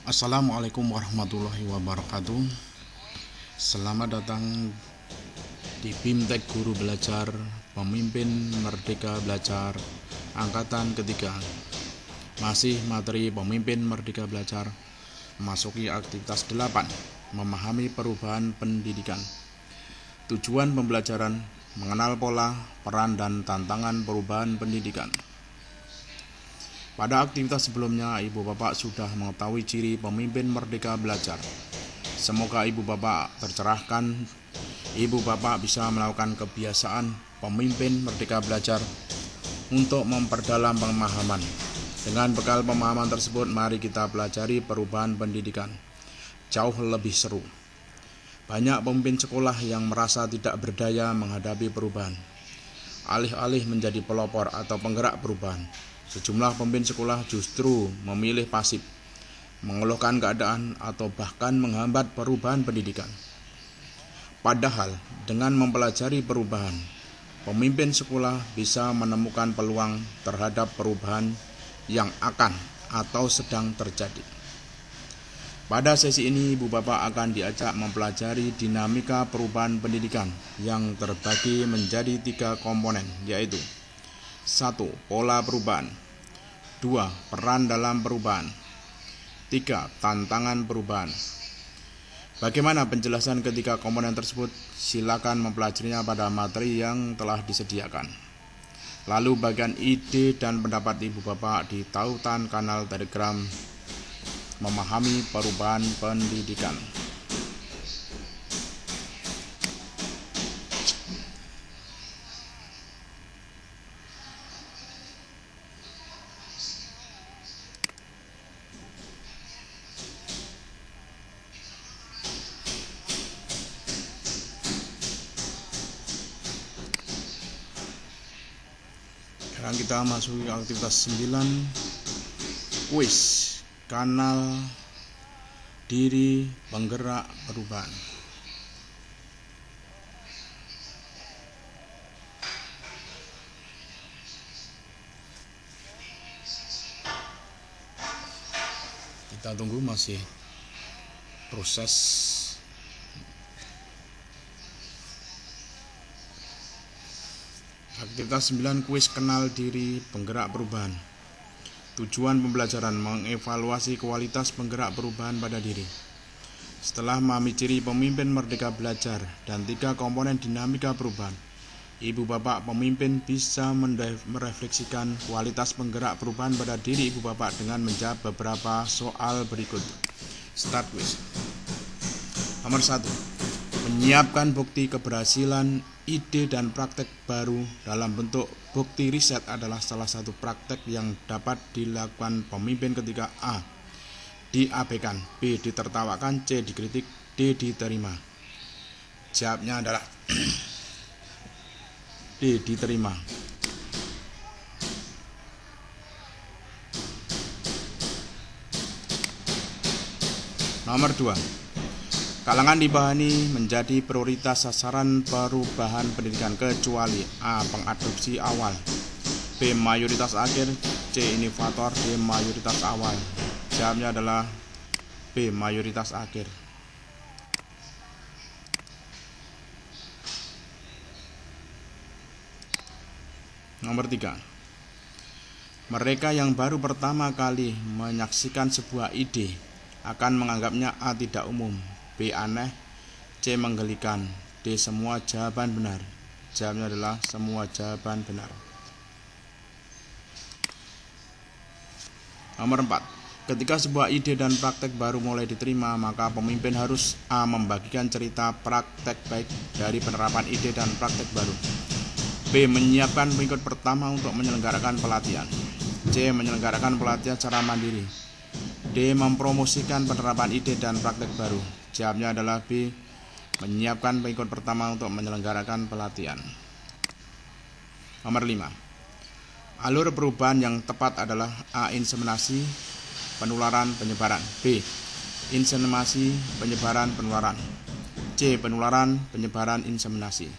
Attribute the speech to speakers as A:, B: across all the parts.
A: Assalamualaikum warahmatullahi wabarakatuh. Selamat datang di BIMTEK Guru Belajar Pemimpin Merdeka Belajar Angkatan ketiga. Masih materi Pemimpin Merdeka Belajar, memasuki aktivitas 8, memahami perubahan pendidikan. Tujuan pembelajaran: mengenal pola, peran, dan tantangan perubahan pendidikan. Pada aktivitas sebelumnya, Ibu Bapak sudah mengetahui ciri pemimpin merdeka belajar. Semoga Ibu Bapak tercerahkan. Ibu Bapak bisa melakukan kebiasaan pemimpin merdeka belajar untuk memperdalam pemahaman. Dengan bekal pemahaman tersebut, mari kita pelajari perubahan pendidikan. Jauh lebih seru. Banyak pemimpin sekolah yang merasa tidak berdaya menghadapi perubahan. Alih-alih menjadi pelopor atau penggerak perubahan, sejumlah pemimpin sekolah justru memilih pasif, mengeluhkan keadaan, atau bahkan menghambat perubahan pendidikan. Padahal, dengan mempelajari perubahan, pemimpin sekolah bisa menemukan peluang terhadap perubahan yang akan atau sedang terjadi. Pada sesi ini, Ibu Bapak akan diajak mempelajari dinamika perubahan pendidikan yang terbagi menjadi 3 komponen, yaitu 1. Pola perubahan. 2. Peran dalam perubahan. 3. Tantangan perubahan. Bagaimana penjelasan ketiga komponen tersebut? Silakan mempelajarinya pada materi yang telah disediakan. Lalu bagian ide dan pendapat Ibu Bapak di tautan kanal Telegram Memahami Perubahan Pendidikan. Sekarang kita masuk ke aktivitas 9, kuis kanal diri penggerak perubahan. Kita tunggu, masih proses. Aktivitas 9, kuis kenal diri penggerak perubahan. Tujuan pembelajaran: mengevaluasi kualitas penggerak perubahan pada diri. Setelah memahami ciri pemimpin merdeka belajar dan 3 komponen dinamika perubahan, Ibu Bapak pemimpin bisa merefleksikan kualitas penggerak perubahan pada diri Ibu Bapak dengan menjawab beberapa soal berikut. Start quiz. Nomor 1. Menyiapkan bukti keberhasilan ide dan praktek baru dalam bentuk bukti riset adalah salah satu praktek yang dapat dilakukan pemimpin ketika A. diabaikan, B. ditertawakan, C. dikritik, D. diterima. Jawabnya adalah D. diterima. Nomor 2. Kalangan dibahani menjadi prioritas sasaran perubahan pendidikan kecuali A. pengadopsi awal, B. mayoritas akhir, C. inovator, D. mayoritas awal. Jawabnya adalah B. mayoritas akhir. Nomor 3. Mereka yang baru pertama kali menyaksikan sebuah ide akan menganggapnya A. tidak umum, B. aneh, C. menggelikan, D. semua jawaban benar. Jawabnya adalah semua jawaban benar. Nomor 4. Ketika sebuah ide dan praktek baru mulai diterima, maka pemimpin harus A. membagikan cerita praktek baik dari penerapan ide dan praktek baru, B. menyiapkan pengikut pertama untuk menyelenggarakan pelatihan, C. menyelenggarakan pelatihan secara mandiri, D. mempromosikan penerapan ide dan praktek baru. Jawabnya adalah B. menyiapkan pengikut pertama untuk menyelenggarakan pelatihan. Nomor 5. Alur perubahan yang tepat adalah A. inseminasi, penularan, penyebaran, B. inseminasi, penyebaran, penularan, C. penularan, penyebaran, inseminasi,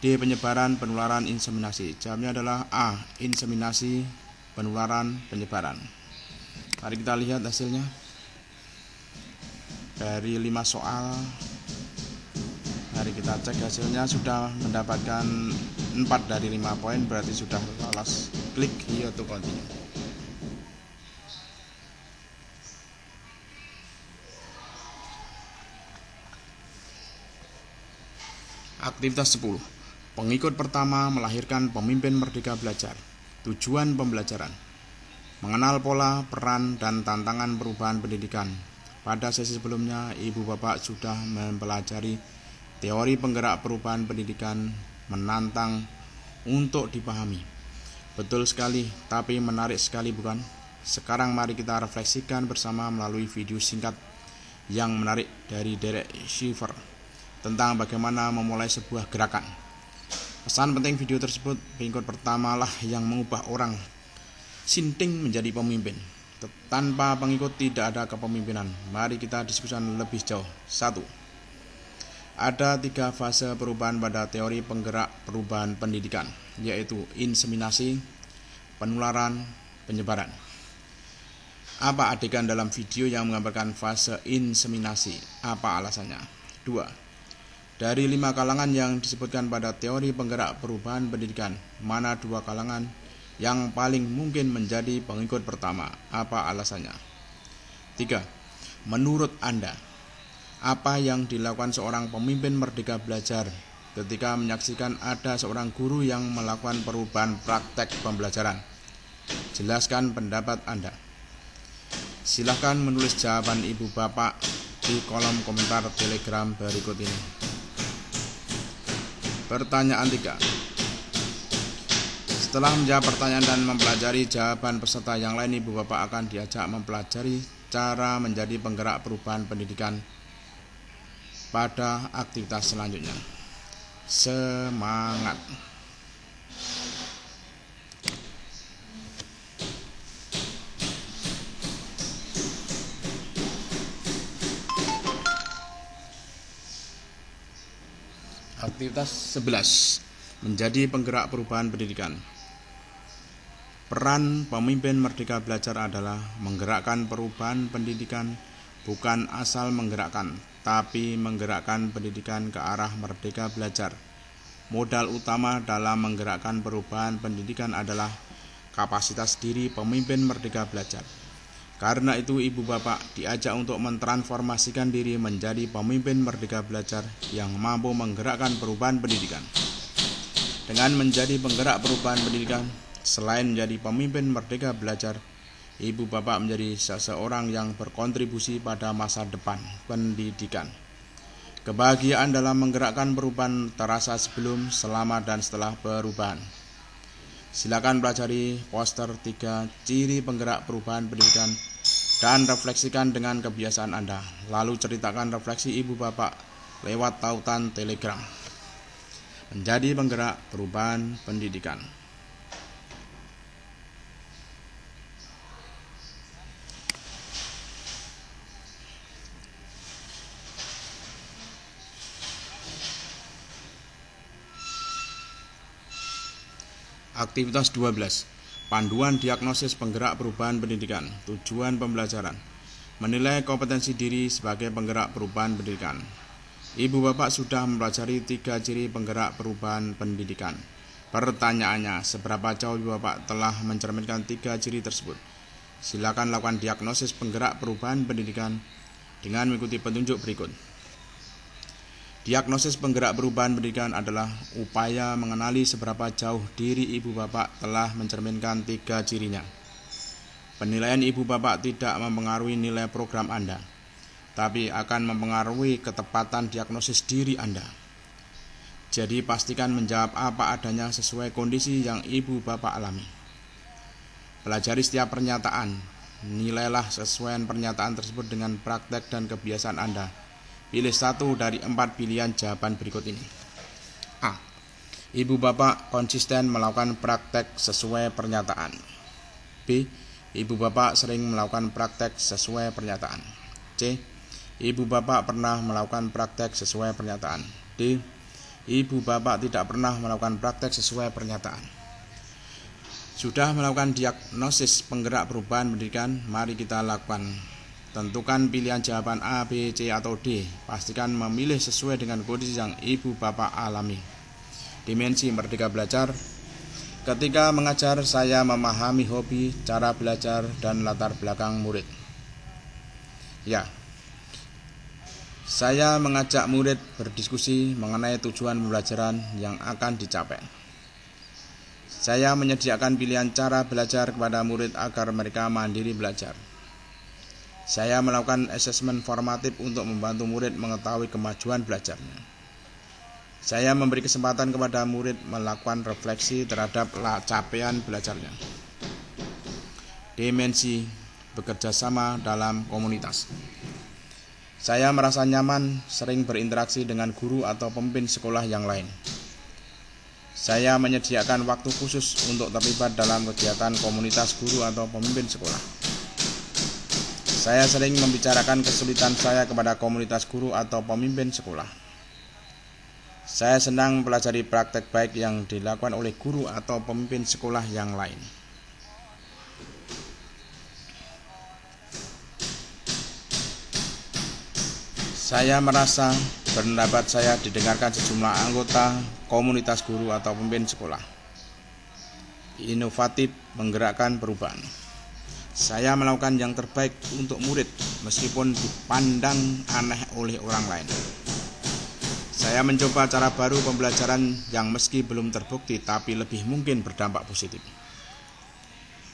A: D. penyebaran, penularan, inseminasi. Jawabnya adalah A. inseminasi, penularan, penyebaran. Mari kita lihat hasilnya. dari 5 soal. Mari kita cek hasilnya. Sudah mendapatkan 4 dari 5 poin, berarti sudah lolos. Klik here to continue. Aktivitas 10. Pengikut pertama melahirkan pemimpin merdeka belajar. Tujuan pembelajaran: mengenal pola, peran, dan tantangan perubahan pendidikan. Pada sesi sebelumnya, Ibu Bapak sudah mempelajari teori penggerak perubahan pendidikan, menantang untuk dipahami. Betul sekali, tapi menarik sekali bukan? Sekarang mari kita refleksikan bersama melalui video singkat yang menarik dari Derek Schieffer tentang bagaimana memulai sebuah gerakan. Pesan penting video tersebut: pengikut pertama lah yang mengubah orang sinting menjadi pemimpin. Tanpa pengikut tidak ada kepemimpinan. Mari kita diskusikan lebih jauh. 1. Ada 3 fase perubahan pada teori penggerak perubahan pendidikan, yaitu inseminasi, penularan, penyebaran. Apa adegan dalam video yang menggambarkan fase inseminasi? Apa alasannya? 2. Dari 5 kalangan yang disebutkan pada teori penggerak perubahan pendidikan, mana 2 kalangan yang paling mungkin menjadi pengikut pertama? Apa alasannya? 3. Menurut Anda, apa yang dilakukan seorang pemimpin merdeka belajar ketika menyaksikan ada seorang guru yang melakukan perubahan praktek pembelajaran? Jelaskan pendapat Anda. Silahkan menulis jawaban Ibu Bapak di kolom komentar Telegram berikut ini. Pertanyaan 3. Setelah menjawab pertanyaan dan mempelajari jawaban peserta yang lain, Ibu Bapak akan diajak mempelajari cara menjadi penggerak perubahan pendidikan pada aktivitas selanjutnya. Semangat! Aktivitas 11. Menjadi penggerak perubahan pendidikan. Peran pemimpin merdeka belajar adalah menggerakkan perubahan pendidikan, bukan asal menggerakkan, tapi menggerakkan pendidikan ke arah merdeka belajar. Modal utama dalam menggerakkan perubahan pendidikan adalah kapasitas diri pemimpin merdeka belajar. Karena itu Ibu Bapak diajak untuk mentransformasikan diri menjadi pemimpin merdeka belajar yang mampu menggerakkan perubahan pendidikan. Dengan menjadi penggerak perubahan pendidikan, selain menjadi pemimpin merdeka belajar, Ibu Bapak menjadi seseorang yang berkontribusi pada masa depan pendidikan. Kebahagiaan dalam menggerakkan perubahan terasa sebelum, selama, dan setelah perubahan. Silakan pelajari poster 3 ciri penggerak perubahan pendidikan dan refleksikan dengan kebiasaan Anda. Lalu ceritakan refleksi Ibu Bapak lewat tautan Telegram. Menjadi penggerak perubahan pendidikan. Aktivitas 12. Panduan diagnosis penggerak perubahan pendidikan. Tujuan pembelajaran: menilai kompetensi diri sebagai penggerak perubahan pendidikan. Ibu Bapak sudah mempelajari 3 ciri penggerak perubahan pendidikan. Pertanyaannya, seberapa jauh Ibu Bapak telah mencerminkan 3 ciri tersebut? Silakan lakukan diagnosis penggerak perubahan pendidikan dengan mengikuti petunjuk berikut. Diagnosis penggerak perubahan pendidikan adalah upaya mengenali seberapa jauh diri Ibu Bapak telah mencerminkan 3 cirinya. Penilaian Ibu Bapak tidak mempengaruhi nilai program Anda, tapi akan mempengaruhi ketepatan diagnosis diri Anda. Jadi pastikan menjawab apa adanya sesuai kondisi yang Ibu Bapak alami. Pelajari setiap pernyataan. Nilailah sesuaian pernyataan tersebut dengan praktek dan kebiasaan Anda. Pilih 1 dari 4 pilihan jawaban berikut ini. A. Ibu Bapak konsisten melakukan praktek sesuai pernyataan. B. Ibu Bapak sering melakukan praktek sesuai pernyataan. C. Ibu Bapak pernah melakukan praktek sesuai pernyataan. D. Ibu Bapak tidak pernah melakukan praktek sesuai pernyataan. Sudah melakukan diagnosis penggerak perubahan pendidikan, mari kita lakukan Tentukan pilihan jawaban A, B, C, atau D. Pastikan memilih sesuai dengan kondisi yang ibu bapak alami. Dimensi Merdeka Belajar. Ketika mengajar, saya memahami hobi, cara belajar, dan latar belakang murid. Ya, saya mengajak murid berdiskusi mengenai tujuan pembelajaran yang akan dicapai. Saya menyediakan pilihan cara belajar kepada murid agar mereka mandiri belajar. Saya melakukan asesmen formatif untuk membantu murid mengetahui kemajuan belajarnya. Saya memberi kesempatan kepada murid melakukan refleksi terhadap capaian belajarnya. Dimensi bekerja sama dalam komunitas. Saya merasa nyaman sering berinteraksi dengan guru atau pemimpin sekolah yang lain. Saya menyediakan waktu khusus untuk terlibat dalam kegiatan komunitas guru atau pemimpin sekolah. Saya sering membicarakan kesulitan saya kepada komunitas guru atau pemimpin sekolah. Saya senang mempelajari praktek baik yang dilakukan oleh guru atau pemimpin sekolah yang lain. Saya merasa pendapat saya didengarkan sejumlah anggota komunitas guru atau pemimpin sekolah. Inovatif, menggerakkan perubahan. Saya melakukan yang terbaik untuk murid meskipun dipandang aneh oleh orang lain. Saya mencoba cara baru pembelajaran yang meski belum terbukti tapi lebih mungkin berdampak positif.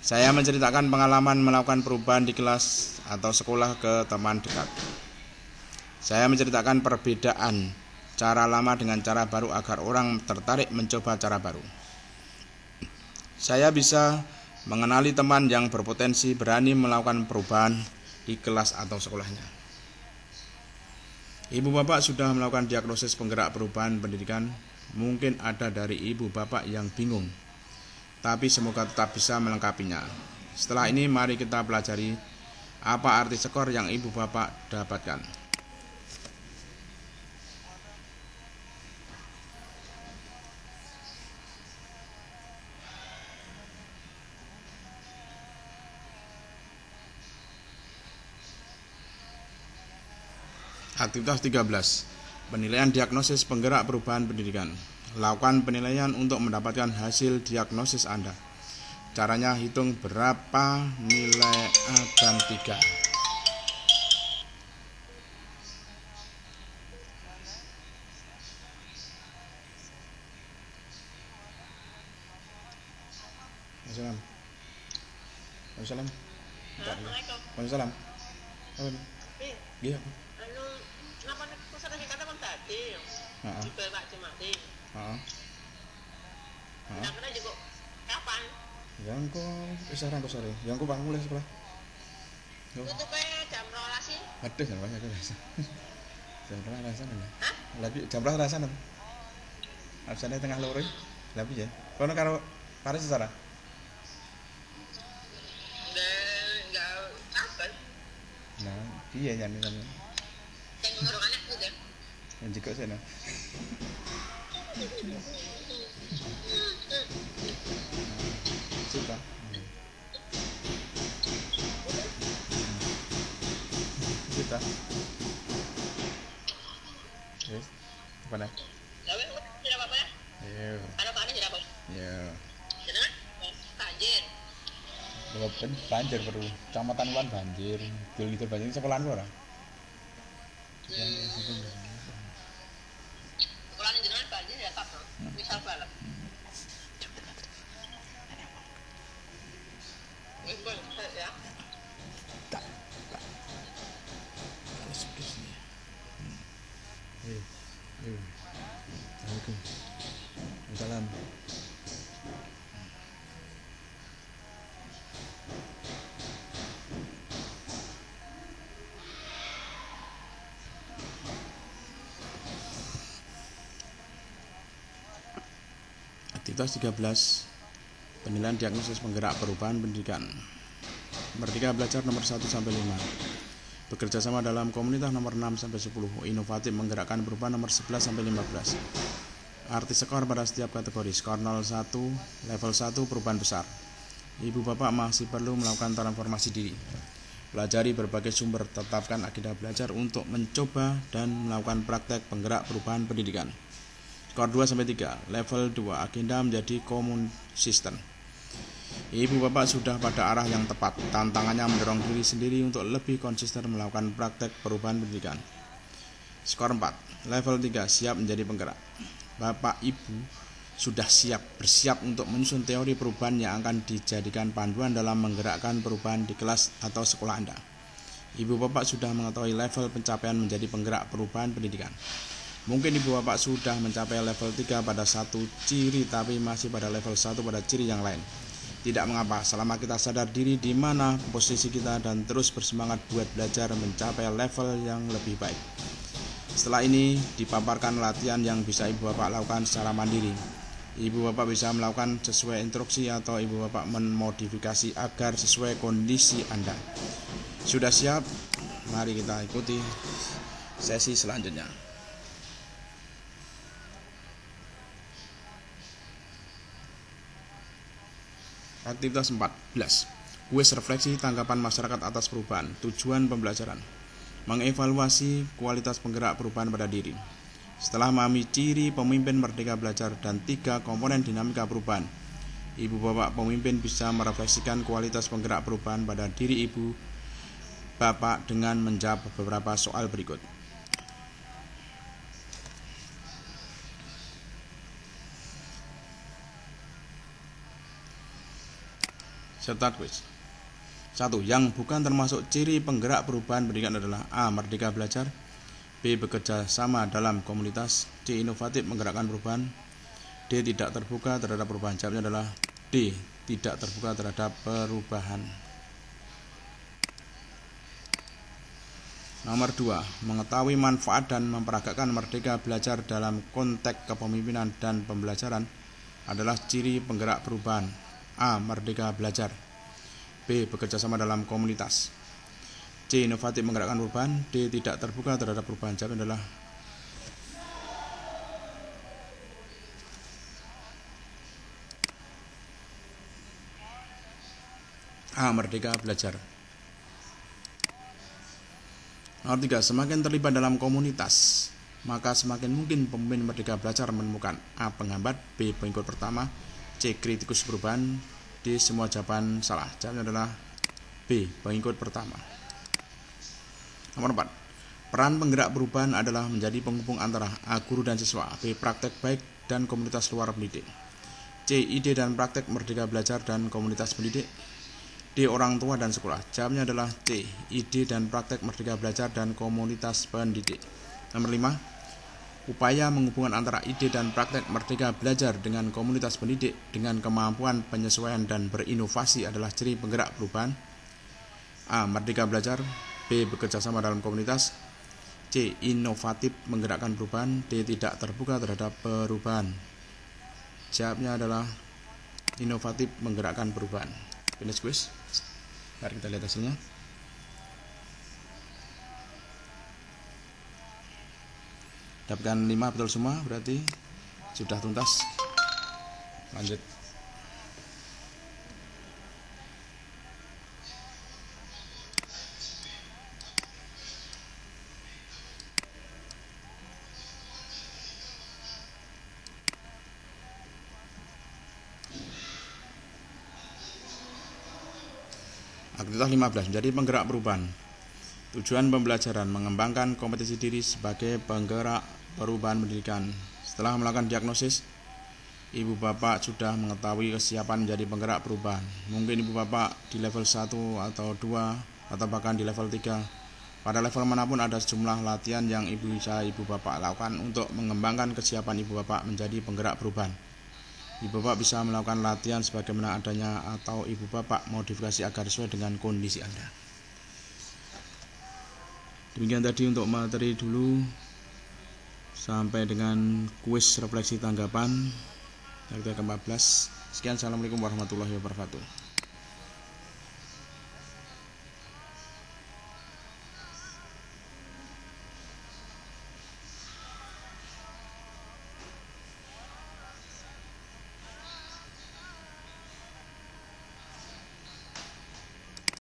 A: Saya menceritakan pengalaman melakukan perubahan di kelas atau sekolah ke teman dekat. Saya menceritakan perbedaan cara lama dengan cara baru agar orang tertarik mencoba cara baru. Saya bisa mengenali teman yang berpotensi berani melakukan perubahan di kelas atau sekolahnya. Ibu bapak sudah melakukan diagnosis penggerak perubahan pendidikan. Mungkin ada dari ibu bapak yang bingung, tapi semoga tetap bisa melengkapinya. Setelah ini mari kita pelajari apa arti skor yang ibu bapak dapatkan. Aktivitas 13. Penilaian diagnosis penggerak perubahan pendidikan. Lakukan penilaian untuk mendapatkan hasil diagnosis Anda. Caranya hitung berapa nilai A dan 3. Waalaikumsalam. Iya.
B: Kapan?
A: Yang kok isaran kok sore. Yang kok mulai sekolah.
B: Tutupe jam 12 sih.
A: Aduh, jam berapa aku rasa. Jam berapa rasane? Hah? Lagi jam berapa rasane? Absane tengah loro. Lah piye? Kono karo Paris secara?
B: Enggak kapan.
A: Nah, piye nyane sampe?
B: Sing ngurung anak ku deh.
A: Yang jiko sana. Suka. Kita. Yes. Apa nak?
B: Lawe tidak apa-apa ya?
A: Iya.
B: Ada apa tidak apa?
A: Iya.
B: Jenengan banjir.
A: Bukan banjir baru. Kecamatan Wan banjir. Dil banjir sekolahan ora?
B: Sekolahan jenengan banjir ya tak? Misal balap. Ya.
A: Tak. Harus begini. Waalaikumsalam. Aktivitas 13. Penilaian diagnosis penggerak perubahan pendidikan. Merdeka Belajar nomor 1 sampai 5. Bekerja sama dalam komunitas nomor 6 sampai 10. Inovatif menggerakkan perubahan nomor 11 sampai 15. Arti skor pada setiap kategori. Skor 01, level 1 perubahan besar. Ibu bapak masih perlu melakukan transformasi diri. Pelajari berbagai sumber, tetapkan agenda belajar untuk mencoba dan melakukan praktek penggerak perubahan pendidikan. Skor 2-3. Level 2. Agenda menjadi konsisten. Ibu bapak sudah pada arah yang tepat. Tantangannya mendorong diri sendiri untuk lebih konsisten melakukan praktek perubahan pendidikan. Skor 4. Level 3. Siap menjadi penggerak. Bapak ibu sudah bersiap untuk menyusun teori perubahan yang akan dijadikan panduan dalam menggerakkan perubahan di kelas atau sekolah Anda. Ibu bapak sudah mengetahui level pencapaian menjadi penggerak perubahan pendidikan. Mungkin ibu bapak sudah mencapai level 3 pada satu ciri, tapi masih pada level 1 pada ciri yang lain. Tidak mengapa, selama kita sadar diri di mana posisi kita dan terus bersemangat buat belajar mencapai level yang lebih baik. Setelah ini dipaparkan latihan yang bisa ibu bapak lakukan secara mandiri. Ibu bapak bisa melakukan sesuai instruksi atau ibu bapak memodifikasi agar sesuai kondisi Anda. Sudah siap? Mari kita ikuti sesi selanjutnya. Aktivitas 14. Kuis refleksi tanggapan masyarakat atas perubahan. Tujuan pembelajaran: mengevaluasi kualitas penggerak perubahan pada diri. Setelah memahami ciri pemimpin merdeka belajar dan 3 komponen dinamika perubahan, ibu bapak pemimpin bisa merefleksikan kualitas penggerak perubahan pada diri ibu bapak dengan menjawab beberapa soal berikut. Serta kuis. 1. Yang bukan termasuk ciri penggerak perubahan pendidikan adalah: A. Merdeka belajar, B. Bekerja sama dalam komunitas, C. Inovatif menggerakkan perubahan, D. Tidak terbuka terhadap perubahan. Jawabnya adalah D. Tidak terbuka terhadap perubahan. Nomor 2. Mengetahui manfaat dan memperagakan merdeka belajar dalam konteks kepemimpinan dan pembelajaran adalah ciri penggerak perubahan. A. Merdeka belajar, B. Bekerja sama dalam komunitas, C. Inovatif menggerakkan perubahan, D. Tidak terbuka terhadap perubahan. Jawabnya adalah A. Merdeka belajar. Nomor 3. Semakin terlibat dalam komunitas, maka semakin mungkin pemimpin merdeka belajar menemukan: A. Penghambat, B. Pengikut pertama, C. Kritikus perubahan, D. Semua jawaban salah. Jawabnya adalah B. Pengikut pertama. Nomor 4. Peran penggerak perubahan adalah menjadi penghubung antara A. Guru dan siswa, B. Praktek baik dan komunitas luar pendidik, C. Ide dan praktek merdeka belajar dan komunitas pendidik, D. Orang tua dan sekolah. Jawabnya adalah C. Ide dan praktek merdeka belajar dan komunitas pendidik. Nomor 5. Upaya menghubungkan antara ide dan praktek merdeka belajar dengan komunitas pendidik dengan kemampuan penyesuaian dan berinovasi adalah ciri penggerak perubahan. A. Merdeka belajar, B. Bekerja sama dalam komunitas, C. Inovatif menggerakkan perubahan, D. Tidak terbuka terhadap perubahan. Jawabnya adalah inovatif menggerakkan perubahan. Finish quiz. Mari kita lihat hasilnya. Dapatkan 5 betul semua, berarti sudah tuntas. Lanjut. Aktivitas 15 menjadi penggerak perubahan. Tujuan pembelajaran: mengembangkan kompetensi diri sebagai penggerak perubahan pendidikan. Setelah melakukan diagnosis, ibu bapak sudah mengetahui kesiapan menjadi penggerak perubahan. Mungkin ibu bapak di level 1 atau 2 atau bahkan di level 3. Pada level manapun ada sejumlah latihan yang ibu bapak lakukan untuk mengembangkan kesiapan ibu bapak menjadi penggerak perubahan. Ibu bapak bisa melakukan latihan sebagaimana adanya atau ibu bapak modifikasi agar sesuai dengan kondisi Anda. Demikian tadi untuk materi dulu sampai dengan kuis refleksi tanggapan aktivitas ke-14. Sekian, assalamualaikum warahmatullahi wabarakatuh.